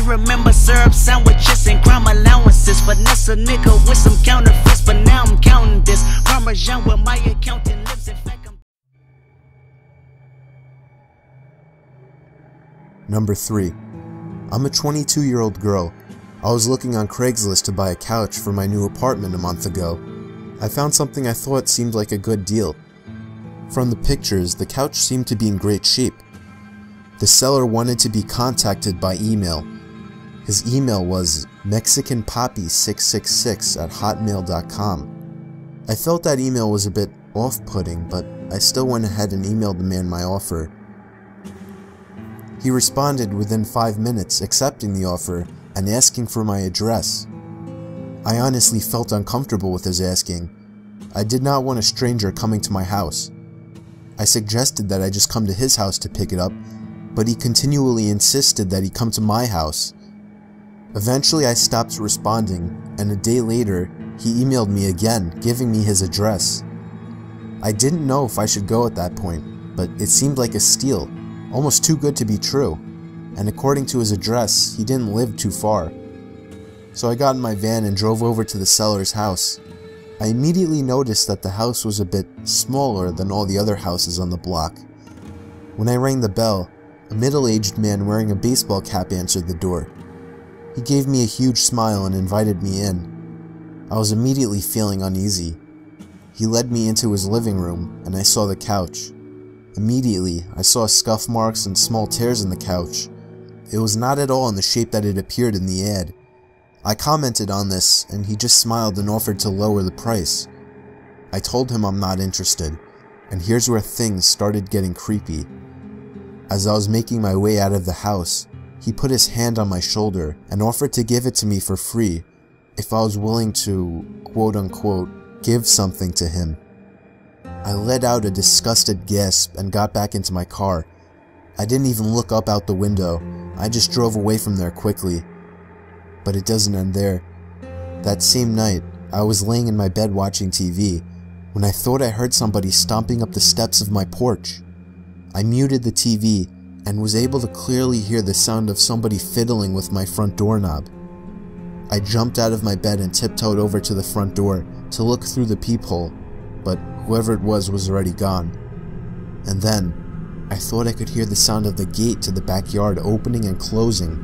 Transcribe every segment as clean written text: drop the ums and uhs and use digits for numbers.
remember syrup sandwiches and crime allowances. Finesse a nigga with some counterfeits, but now I'm counting this. Parmesan where my accountant lives. In fact, Number 3. I'm a 22-year-old girl. I was looking on Craigslist to buy a couch for my new apartment a month ago. I found something I thought seemed like a good deal. From the pictures, the couch seemed to be in great shape. The seller wanted to be contacted by email. His email was mexicanpoppy666@hotmail.com. I felt that email was a bit off-putting, but I still went ahead and emailed the man my offer. He responded within 5 minutes accepting the offer and asking for my address. I honestly felt uncomfortable with his asking. I did not want a stranger coming to my house. I suggested that I just come to his house to pick it up, but he continually insisted that he come to my house. Eventually I stopped responding, and a day later, he emailed me again, giving me his address. I didn't know if I should go at that point, but it seemed like a steal, almost too good to be true, and according to his address, he didn't live too far. So I got in my van and drove over to the seller's house. I immediately noticed that the house was a bit smaller than all the other houses on the block. When I rang the bell, a middle-aged man wearing a baseball cap answered the door. He gave me a huge smile and invited me in. I was immediately feeling uneasy. He led me into his living room, and I saw the couch. Immediately, I saw scuff marks and small tears in the couch. It was not at all in the shape that it appeared in the ad. I commented on this, and he just smiled and offered to lower the price. I told him I'm not interested, and here's where things started getting creepy. As I was making my way out of the house, he put his hand on my shoulder and offered to give it to me for free if I was willing to, quote-unquote, give something to him. I let out a disgusted gasp and got back into my car. I didn't even look up out the window. I just drove away from there quickly. But it doesn't end there. That same night, I was laying in my bed watching TV when I thought I heard somebody stomping up the steps of my porch. I muted the TV and was able to clearly hear the sound of somebody fiddling with my front doorknob. I jumped out of my bed and tiptoed over to the front door to look through the peephole, but whoever it was already gone. And then, I thought I could hear the sound of the gate to the backyard opening and closing.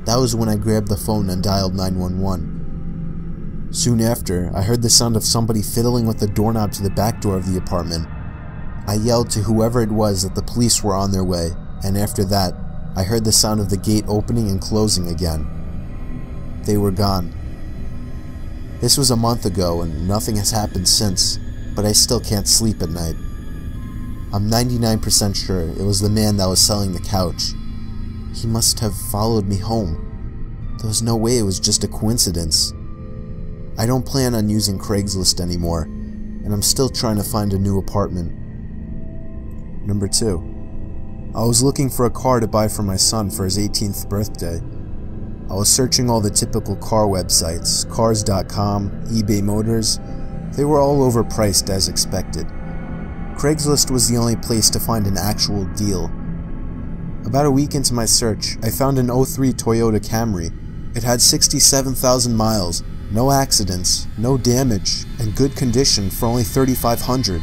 That was when I grabbed the phone and dialed 911. Soon after, I heard the sound of somebody fiddling with the doorknob to the back door of the apartment. I yelled to whoever it was that the police were on their way, and after that, I heard the sound of the gate opening and closing again. They were gone. This was a month ago and nothing has happened since, but I still can't sleep at night. I'm 99% sure it was the man that was selling the couch. He must have followed me home. There was no way it was just a coincidence. I don't plan on using Craigslist anymore, and I'm still trying to find a new apartment. Number 2. I was looking for a car to buy for my son for his 18th birthday. I was searching all the typical car websites, cars.com, eBay Motors. They were all overpriced as expected. Craigslist was the only place to find an actual deal. About a week into my search, I found an 03 Toyota Camry. It had 67,000 miles, no accidents, no damage, and good condition for only $3,500.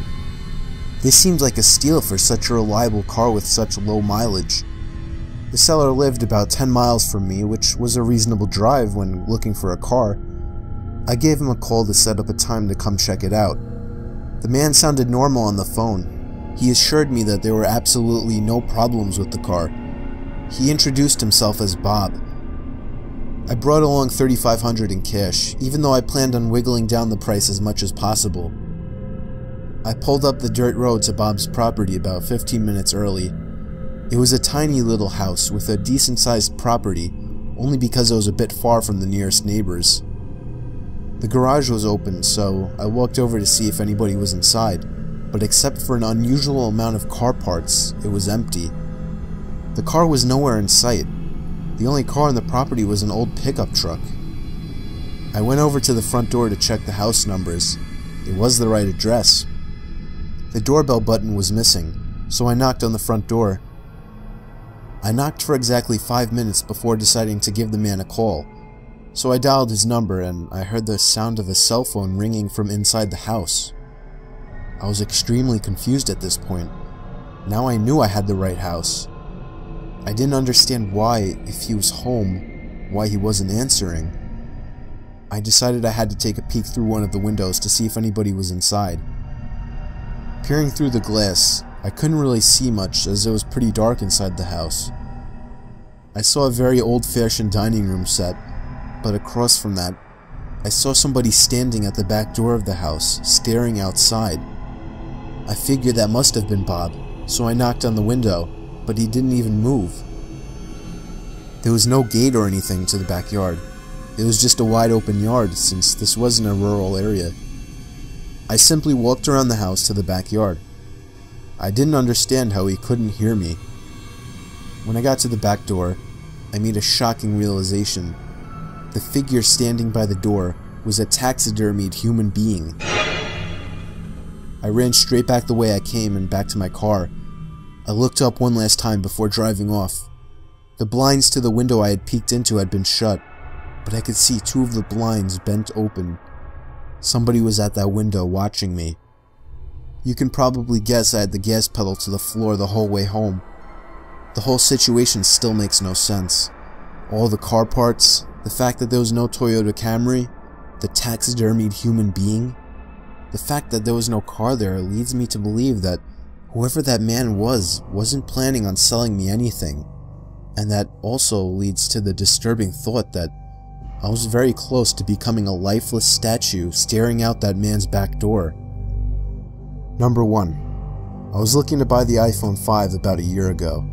This seemed like a steal for such a reliable car with such low mileage. The seller lived about 10 miles from me, which was a reasonable drive when looking for a car. I gave him a call to set up a time to come check it out. The man sounded normal on the phone. He assured me that there were absolutely no problems with the car. He introduced himself as Bob. I brought along $3,500 in cash, even though I planned on wiggling down the price as much as possible. I pulled up the dirt road to Bob's property about 15 minutes early. It was a tiny little house with a decent-sized property, only because it was a bit far from the nearest neighbors. The garage was open, so I walked over to see if anybody was inside, but except for an unusual amount of car parts, it was empty. The car was nowhere in sight. The only car on the property was an old pickup truck. I went over to the front door to check the house numbers. It was the right address. The doorbell button was missing, so I knocked on the front door. I knocked for exactly 5 minutes before deciding to give the man a call. So I dialed his number and I heard the sound of a cell phone ringing from inside the house. I was extremely confused at this point. Now I knew I had the right house. I didn't understand why, if he was home, why he wasn't answering. I decided I had to take a peek through one of the windows to see if anybody was inside. Peering through the glass, I couldn't really see much as it was pretty dark inside the house. I saw a very old-fashioned dining room set, but across from that, I saw somebody standing at the back door of the house, staring outside. I figured that must have been Bob, so I knocked on the window, but he didn't even move. There was no gate or anything to the backyard. It was just a wide open yard since this wasn't a rural area. I simply walked around the house to the backyard. I didn't understand how he couldn't hear me. When I got to the back door, I made a shocking realization. The figure standing by the door was a taxidermied human being. I ran straight back the way I came and back to my car. I looked up one last time before driving off. The blinds to the window I had peeked into had been shut, but I could see 2 of the blinds bent open. Somebody was at that window watching me. You can probably guess I had the gas pedal to the floor the whole way home. The whole situation still makes no sense. All the car parts, the fact that there was no Toyota Camry, the taxidermied human being, the fact that there was no car there leads me to believe that whoever that man wasn't planning on selling me anything. And that also leads to the disturbing thought that I was very close to becoming a lifeless statue staring out that man's back door. Number 1. I was looking to buy the iPhone 5 about a year ago.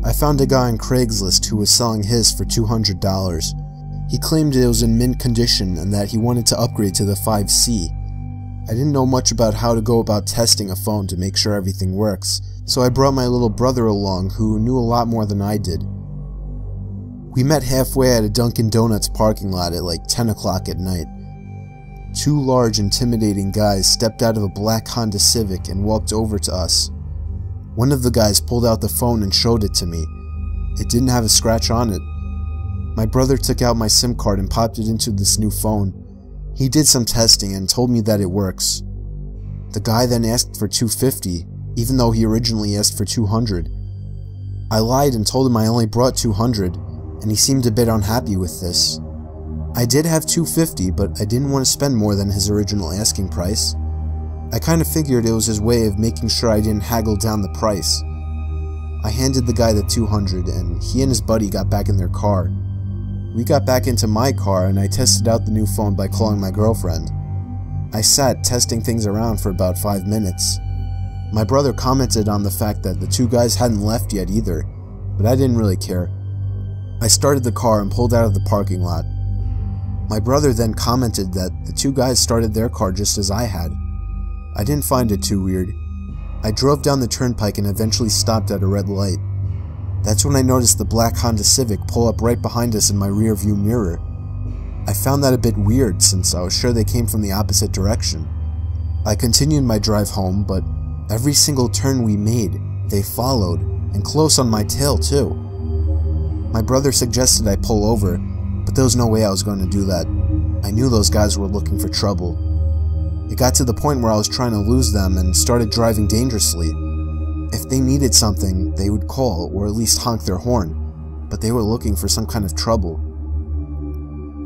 I found a guy on Craigslist who was selling his for $200. He claimed it was in mint condition and that he wanted to upgrade to the 5C. I didn't know much about how to go about testing a phone to make sure everything works, so I brought my little brother along who knew a lot more than I did. We met halfway at a Dunkin' Donuts parking lot at like 10 o'clock at night. 2 large, intimidating guys stepped out of a black Honda Civic and walked over to us. One of the guys pulled out the phone and showed it to me. It didn't have a scratch on it. My brother took out my SIM card and popped it into this new phone. He did some testing and told me that it works. The guy then asked for $250, even though he originally asked for $200. I lied and told him I only brought $200, and he seemed a bit unhappy with this. I did have $250, but I didn't want to spend more than his original asking price. I kind of figured it was his way of making sure I didn't haggle down the price. I handed the guy the $200, and he and his buddy got back in their car. We got back into my car and I tested out the new phone by calling my girlfriend. I sat testing things around for about 5 minutes. My brother commented on the fact that the 2 guys hadn't left yet either, but I didn't really care. I started the car and pulled out of the parking lot. My brother then commented that the 2 guys started their car just as I had. I didn't find it too weird. I drove down the turnpike and eventually stopped at a red light. That's when I noticed the black Honda Civic pull up right behind us in my rear view mirror. I found that a bit weird since I was sure they came from the opposite direction. I continued my drive home, but every single turn we made, they followed, and close on my tail too. My brother suggested I pull over, but there was no way I was going to do that. I knew those guys were looking for trouble. It got to the point where I was trying to lose them and started driving dangerously. If they needed something, they would call or at least honk their horn, but they were looking for some kind of trouble.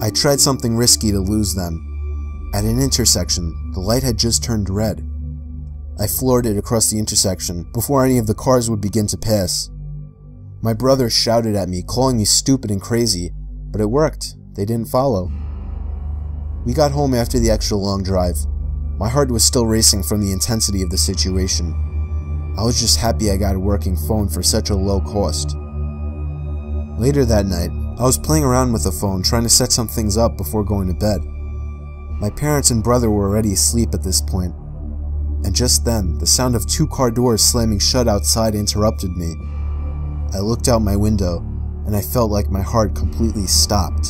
I tried something risky to lose them. At an intersection, the light had just turned red. I floored it across the intersection before any of the cars would begin to pass. My brother shouted at me, calling me stupid and crazy, but it worked. They didn't follow. We got home after the extra long drive. My heart was still racing from the intensity of the situation. I was just happy I got a working phone for such a low cost. Later that night, I was playing around with the phone trying to set some things up before going to bed. My parents and brother were already asleep at this point, and just then, the sound of 2 car doors slamming shut outside interrupted me. I looked out my window, and I felt like my heart completely stopped.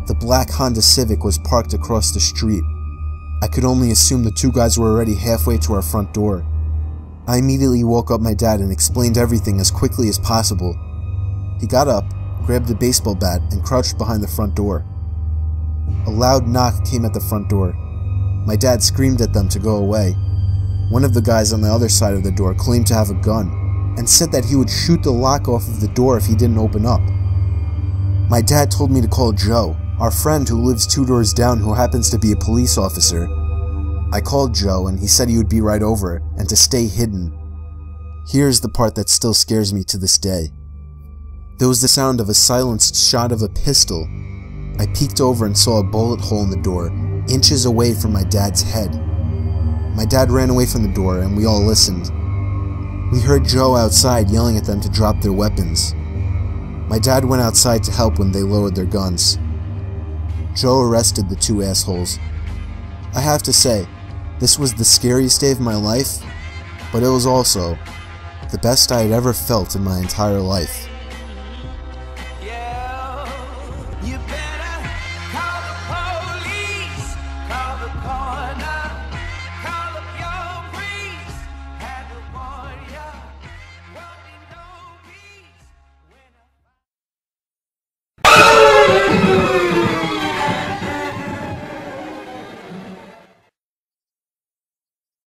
The black Honda Civic was parked across the street. I could only assume the 2 guys were already halfway to our front door. I immediately woke up my dad and explained everything as quickly as possible. He got up, grabbed a baseball bat, and crouched behind the front door. A loud knock came at the front door. My dad screamed at them to go away. One of the guys on the other side of the door claimed to have a gun, and said that he would shoot the lock off of the door if he didn't open up. My dad told me to call Joe, our friend who lives 2 doors down who happens to be a police officer. I called Joe and he said he would be right over and to stay hidden. Here's the part that still scares me to this day. There was the sound of a silenced shot of a pistol. I peeked over and saw a bullet hole in the door, inches away from my dad's head. My dad ran away from the door and we all listened. We heard Joe outside yelling at them to drop their weapons. My dad went outside to help when they lowered their guns. Joe arrested the 2 assholes. I have to say, this was the scariest day of my life, but it was also the best I had ever felt in my entire life. Yeah.